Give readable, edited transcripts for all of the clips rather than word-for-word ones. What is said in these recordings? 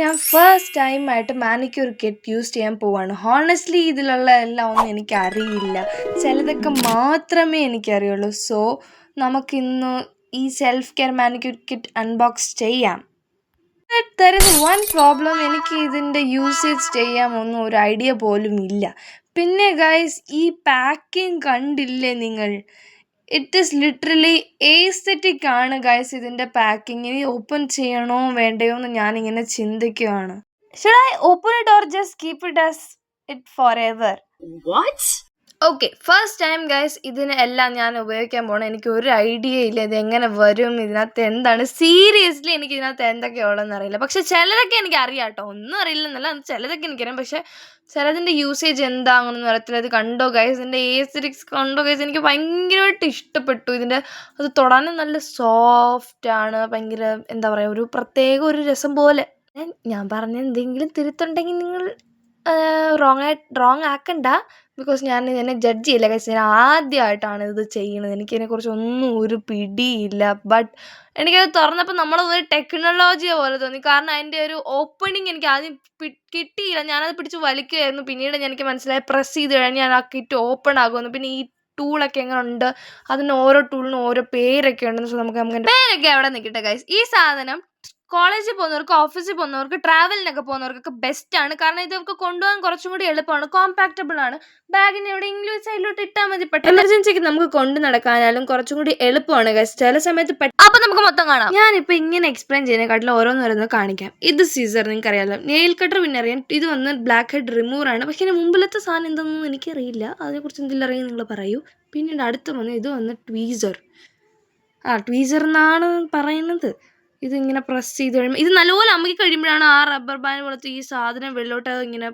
ഞാൻ first ടൈമായിട്ട് manicure kit use ചെയ്യാൻ പോവാണ്. ഹോണസ്റ്റ്ലി ഇതിലുള്ള എല്ലാം ഒന്നും എനിക്കറിയില്ല. ചിലതൊക്കെ മാത്രമേ എനിക്കറിയുള്ളൂ. സോ നമുക്കിന്ന് ഈ self care manicure kit unbox ചെയ്യാം. ദർ ഇസ് വൺ പ്രോബ്ലം, എനിക്ക് ഇതിൻ്റെ യൂസേജ് ചെയ്യാമൊന്നും ഒരു ഐഡിയ പോലും ഇല്ല. പിന്നെ ഗൈസ്, ഈ പാക്കിങ് കണ്ടില്ലേ നിങ്ങൾ? ഇറ്റ് ഈസ് ലിറ്ററലി എസ്തെറ്റിക് ആണ് ഗൈസ് ഇതിൻ്റെ പാക്കിങ്. ഇനി ഓപ്പൺ ചെയ്യണോ വേണ്ടയോ എന്ന് ഞാനിങ്ങനെ ചിന്തിക്കുകയാണ്. Should I open it or just keep it as it for ever? Okay, first time guys ഇതിന് എല്ലാം ഞാൻ ഉപയോഗിക്കാൻ പോകണം. എനിക്ക് ഒരു ഐഡിയ ഇല്ല ഇത് എങ്ങനെ വരും, ഇതിനകത്ത് എന്താണ്. സീരിയസ്ലി എനിക്ക് ഇതിനകത്ത് എന്തൊക്കെയുള്ളതെന്ന് അറിയില്ല. പക്ഷെ ചിലതൊക്കെ എനിക്ക് അറിയാം കേട്ടോ, ഒന്നും അറിയില്ല എന്നല്ല, ചിലതൊക്കെ എനിക്കറിയാം. പക്ഷെ ചിലതിൻ്റെ യൂസേജ് എന്താണെന്നൊന്നും അറിയത്തില്ല. ഇത് കണ്ടോ ഗൈസ്, ഇതിൻ്റെ എസ്തെറ്റിക്സ് കണ്ടോ ഗൈസ്? എനിക്ക് ഭയങ്കരമായിട്ട് ഇഷ്ടപ്പെട്ടു. ഇതിൻ്റെ അത് തൊടാനും നല്ല സോഫ്റ്റാണ്, ഭയങ്കര എന്താ പറയുക, ഒരു പ്രത്യേക ഒരു രസം പോലെ. ഞാൻ പറഞ്ഞ എന്തെങ്കിലും തിരുത്തുണ്ടെങ്കിൽ നിങ്ങൾ റോങ് ആക്കണ്ട. ബിക്കോസ് ഞാൻ ഇതിനെ ജഡ്ജ് ചെയ്യില്ല ഗൈസ്, ഞാൻ ആദ്യമായിട്ടാണ് ഇത് ചെയ്യുന്നത്. എനിക്കതിനെക്കുറിച്ചൊന്നും ഒരു പിടിയില്ല. ബട്ട് എനിക്കത് തുറന്നപ്പോൾ നമ്മളൊരു ടെക്നോളജിയെ പോലെ തോന്നി. കാരണം അതിൻ്റെ ഒരു ഓപ്പണിങ് എനിക്ക് ആദ്യം കിട്ടിയില്ല. ഞാനത് പിടിച്ച് വലിക്കുകയായിരുന്നു. പിന്നീട് എനിക്ക് മനസ്സിലായി പ്രസ് ചെയ്ത് കഴിഞ്ഞാൽ ആ കിറ്റ് ഓപ്പൺ ആകുമെന്ന്. പിന്നെ ഈ ടൂളൊക്കെ എങ്ങനെ ഉണ്ട്, അതിന് ഓരോ ടൂളിനും ഓരോ പേരൊക്കെ ഉണ്ടെന്ന്. സോ നമുക്ക് പേരൊക്കെ അവിടെ നിൽക്കട്ടെ ഗൈസ്. ഈ സാധനം കോളേജിൽ പോകുന്നവർക്ക്, ഓഫീസിൽ പോകുന്നവർക്ക്, ട്രാവലിനൊക്കെ പോകുന്നവർക്കൊക്കെ ബെസ്റ്റാണ്. കാരണം ഇതൊക്കെ കൊണ്ടുപോകാൻ കുറച്ചും കൂടി എളുപ്പമാണ്, കോമ്പാക്റ്റബിൾ ആണ്. ബാഗിന് എവിടെയെങ്കിലും സൈഡിലോട്ട് ഇട്ടാൽ മതി. പെട്ടെന്ന് എമർജൻസിക്ക് നമുക്ക് കൊണ്ടു നടക്കാനാലും കുറച്ചും കൂടി എളുപ്പമാണ് ഗൈസ്. ചില സമയത്ത് അപ്പൊ നമുക്ക് മൊത്തം കാണാം. ഞാനിപ്പോൾ ഇങ്ങനെ എക്സ്പ്ലെയിൻ ചെയ്യുന്നതിനെക്കാട്ടിലും ഓരോന്നോരോന്ന് കാണിക്കാം. ഇത് സീസർ, നിങ്ങൾക്ക് അറിയാമല്ലോ. നെയിൽ കട്ടർ പിന്നെ അറിയാം. ഇത് വന്ന് ബ്ലാക്ക് ഹെഡ് റിമൂവർ ആണ്. പക്ഷേ ഇതിന് മുമ്പിലത്തെ സാധനം എന്താണെന്നൊന്നും എനിക്കറിയില്ല. അതിനെക്കുറിച്ച് എന്തെങ്കിലും അറിയാം നിങ്ങൾ പറയൂ. പിന്നീട് അടുത്ത് വന്ന് ഇത് വന്ന് ട്വീസർ. ട്വീസർ എന്നാണ് പറയുന്നത്. ഇതിങ്ങനെ പ്രസ് ചെയ്ത് കഴിയുമ്പോൾ ഇത് നല്ലപോലെ അമുക്കി കഴിയുമ്പോഴാണ് ആ റബ്ബർ ബാൻഡ് പോലത്തെ ഈ സാധനം വെള്ളോട്ട് ഇങ്ങനെ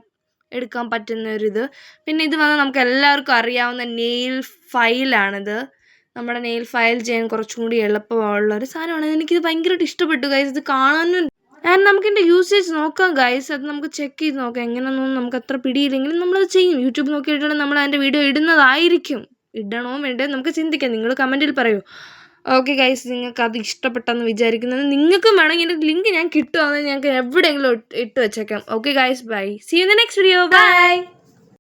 എടുക്കാൻ പറ്റുന്ന ഒരിത്. പിന്നെ ഇത് വന്ന് നമുക്ക് എല്ലാവർക്കും അറിയാവുന്ന നെയിൽ ഫയലാണിത്. നമ്മുടെ നെയിൽ ഫയൽ ചെയ്യാൻ കുറച്ചും കൂടി എളുപ്പമുള്ള ഒരു സാധനമാണ്. എനിക്കിത് ഭയങ്കരമായിട്ട് ഇഷ്ടപ്പെട്ടു ഗൈസ്. ഇത് കാണാനും ആൻഡ് നമുക്കിതിൻ്റെ യൂസേജ് നോക്കാം ഗൈസ്. അത് നമുക്ക് ചെക്ക് ചെയ്ത് നോക്കാം. എങ്ങനെയൊന്നും നമുക്ക് അത്ര പിടിയില്ലെങ്കിലും നമ്മളത് ചെയ്യും. യൂട്യൂബ് നോക്കിയിട്ടാണ് നമ്മൾ അതിൻ്റെ വീഡിയോ ഇടുന്നതായിരിക്കും. ഇടണോ വേണ്ടേ നമുക്ക് ചിന്തിക്കാം. നിങ്ങൾ കമൻറ്റിൽ പറയൂ. ഓക്കെ ഗൈസ്, നിങ്ങൾക്ക് അത് ഇഷ്ടപ്പെട്ടെന്ന് വിചാരിക്കുന്നത്. നിങ്ങൾക്കും വേണമെങ്കിൽ എൻ്റെ ലിങ്ക് ഞാൻ കിട്ടുവാണെങ്കിൽ ഞങ്ങൾക്ക് എവിടെയെങ്കിലും ഇട്ട് വെച്ചേക്കാം. Okay guys, bye. See you in the next video. By.